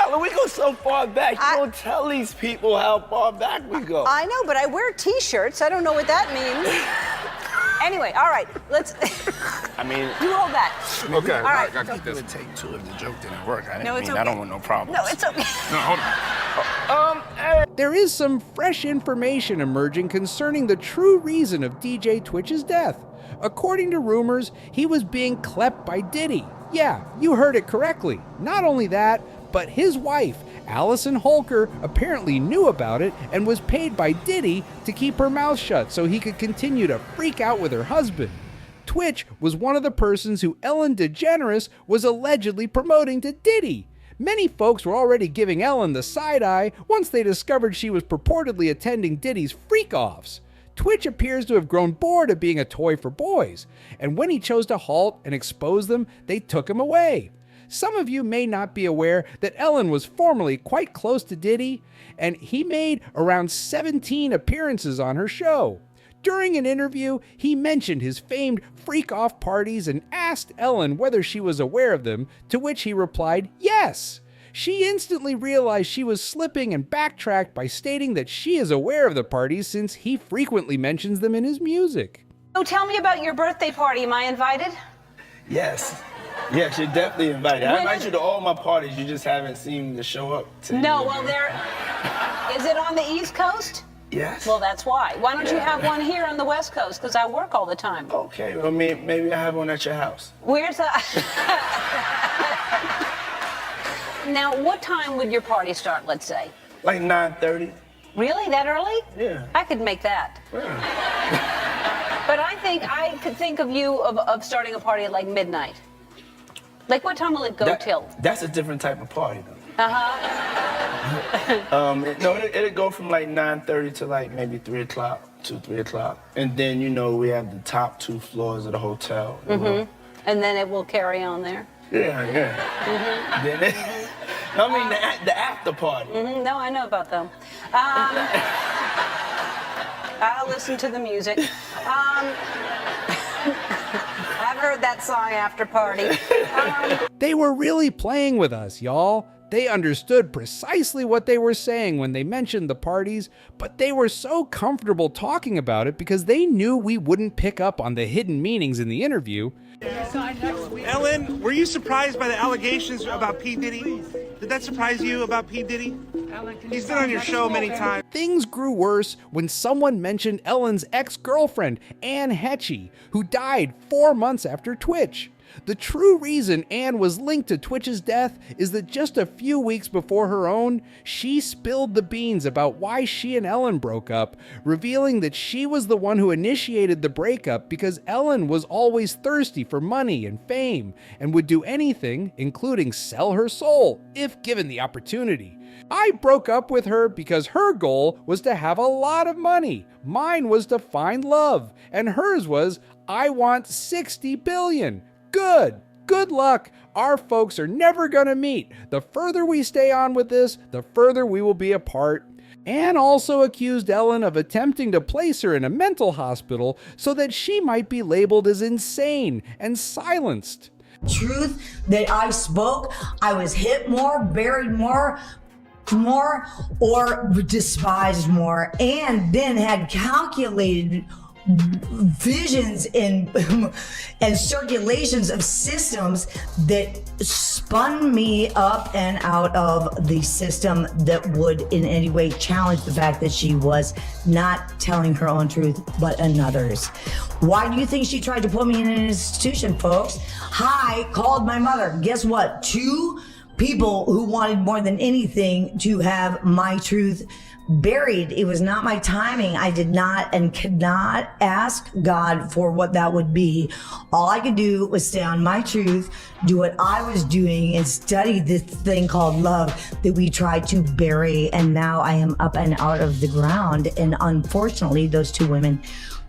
Alan, we go so far back. You don't tell these people how far back we go. I know, but I wear T-shirts. I don't know what that means. Anyway, all right, let's. I mean, you hold that. Okay, all right. I keep this. Take two if the joke didn't work. I Okay. I don't want no problems. No, it's okay. No, hold on. There is some fresh information emerging concerning the true reason of DJ Twitch's death. According to rumors, he was being clept by Diddy. Yeah, you heard it correctly. Not only that, but his wife, Allison Holker, apparently knew about it and was paid by Diddy to keep her mouth shut so he could continue to freak out with her husband. Twitch was one of the persons who Ellen DeGeneres was allegedly promoting to Diddy. Many folks were already giving Ellen the side eye once they discovered she was purportedly attending Diddy's freak-offs. Twitch appears to have grown bored of being a toy for boys, and when he chose to halt and expose them, they took him away. Some of you may not be aware that Ellen was formerly quite close to Diddy, and he made around 17 appearances on her show. During an interview, he mentioned his famed freak-off parties and asked Ellen whether she was aware of them, to which he replied, yes. She instantly realized she was slipping and backtracked by stating that she is aware of the parties since he frequently mentions them in his music. So tell me about your birthday party. Am I invited? Yes. Yes, you're definitely invited. I invite you to all my parties. You just haven't seen me show up. No, well, is it on the East Coast? Yes. Well, that's why. Why don't you have one here on the West Coast? Because I work all the time. Okay, well, maybe I have one at your house. Where's that? Now, what time would your party start, let's say? Like 9:30. Really? That early? Yeah. I could make that. Yeah. But I think I could think of you of starting a party at like midnight. Like, what time will it go till? That's a different type of party, though. Uh-huh. No, it'll go from like 9:30 to like maybe 3 o'clock, 3 o'clock. And then, you know, we have the top 2 floors of the hotel. Mm-hmm. And then it will carry on there? Yeah. Mm-hmm. Then I mean, the after party. Mm-hmm. No, I know about them. I'll listen to the music. I've heard that song, After Party. They were really playing with us, y'all. They understood precisely what they were saying when they mentioned the parties, but they were so comfortable talking about it because they knew we wouldn't pick up on the hidden meanings in the interview. Ellen, were you surprised by the allegations about P. Diddy? Did that surprise you about P. Diddy? He's been on your show many times. Things grew worse when someone mentioned Ellen's ex-girlfriend, Anne Hetchy, who died 4 months after Twitch. The true reason Anne was linked to Twitch's death is that just a few weeks before her own, she spilled the beans about why she and Ellen broke up, revealing that she was the one who initiated the breakup because Ellen was always thirsty for money and fame and would do anything, including sell her soul, if given the opportunity. I broke up with her because her goal was to have a lot of money. Mine was to find love, and hers was, I want 60 billion. Good luck. Our folks are never gonna meet. The further we stay on with this, the further we will be apart. Anne also accused Ellen of attempting to place her in a mental hospital so that she might be labeled as insane and silenced. Truth that I spoke, I was hit more, buried more, or despised more, and then had calculated visions and circulations of systems that spun me up and out of the system that would in any way challenge the fact that she was not telling her own truth but another's. Why do you think she tried to put me in an institution, folks? I called my mother. Guess what? 2 people who wanted more than anything to have my truth buried. It was not my timing. I did not and could not ask God for what that would be. All I could do was stay on my truth, do what I was doing, and study this thing called love that we tried to bury. And now I am up and out of the ground. And unfortunately, those 2 women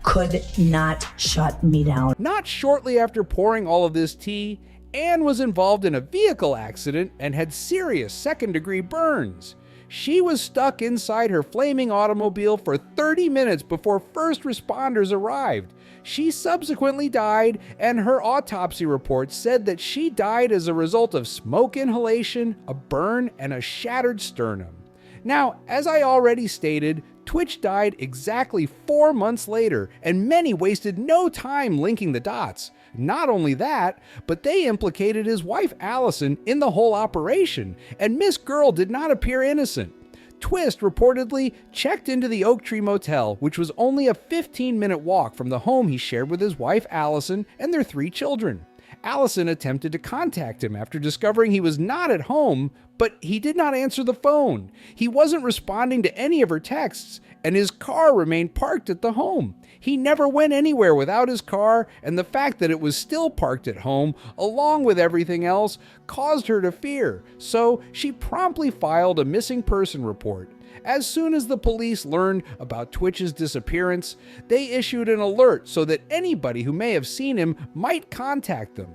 could not shut me down. Not shortly after pouring all of this tea, Anne was involved in a vehicle accident and had serious second-degree burns. She was stuck inside her flaming automobile for 30 minutes before first responders arrived. She subsequently died, and her autopsy report said that she died as a result of smoke inhalation, a burn, and a shattered sternum. Now, as I already stated, Twitch died exactly 4 months later, and many wasted no time linking the dots. Not only that, but they implicated his wife Allison in the whole operation, and Miss Girl did not appear innocent. Twist reportedly checked into the Oak Tree Motel, which was only a 15-minute walk from the home he shared with his wife Allison and their 3 children. Allison attempted to contact him after discovering he was not at home, but he did not answer the phone. He wasn't responding to any of her texts, and his car remained parked at the home. He never went anywhere without his car, and the fact that it was still parked at home, along with everything else, caused her to fear, so she promptly filed a missing person report. As soon as the police learned about Twitch's disappearance, they issued an alert so that anybody who may have seen him might contact them.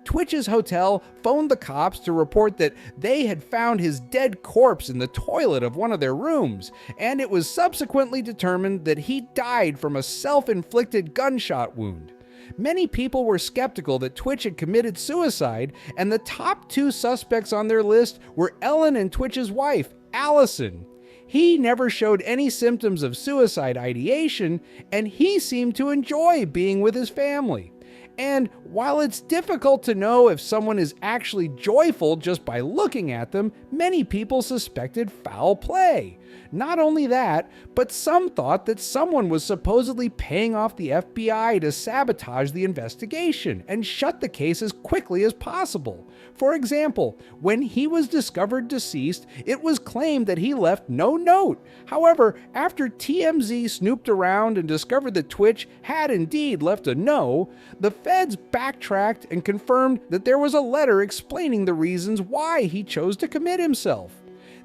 Twitch's hotel phoned the cops to report that they had found his dead corpse in the toilet of one of their rooms, and it was subsequently determined that he died from a self-inflicted gunshot wound. Many people were skeptical that Twitch had committed suicide, and the top 2 suspects on their list were Ellen and Twitch's wife, Allison. He never showed any symptoms of suicide ideation, and he seemed to enjoy being with his family. And while it's difficult to know if someone is actually joyful just by looking at them, many people suspected foul play. Not only that, but some thought that someone was supposedly paying off the FBI to sabotage the investigation and shut the case as quickly as possible. For example, when he was discovered deceased, it was claimed that he left no note. However, after TMZ snooped around and discovered that Twitch had indeed left a no, the feds backtracked and confirmed that there was a letter explaining the reasons why he chose to commit himself.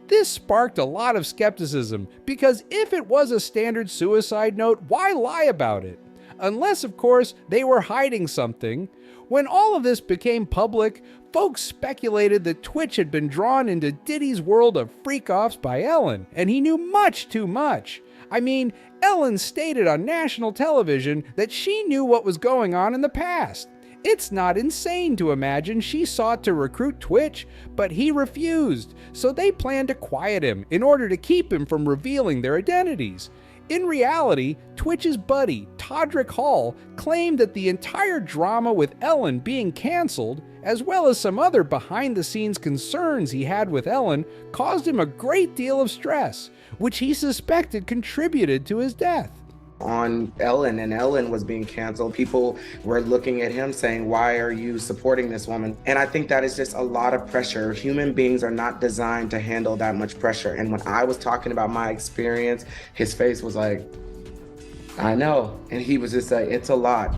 This sparked a lot of skepticism, because if it was a standard suicide note, why lie about it? Unless, of course, they were hiding something. When all of this became public, folks speculated that Twitch had been drawn into Diddy's world of freak-offs by Ellen, and he knew much too much. I mean, Ellen stated on national television that she knew what was going on in the past. It's not insane to imagine she sought to recruit Twitch, but he refused, so they planned to quiet him in order to keep him from revealing their identities. In reality, Twitch's buddy, Todrick Hall, claimed that the entire drama with Ellen being canceled, as well as some other behind-the-scenes concerns he had with Ellen, caused him a great deal of stress, which he suspected contributed to his death. On Ellen, and Ellen was being canceled, people were looking at him saying, why are you supporting this woman? And I think that is just a lot of pressure. Human beings are not designed to handle that much pressure. And when I was talking about my experience, his face was like, I know. And he was just like, it's a lot.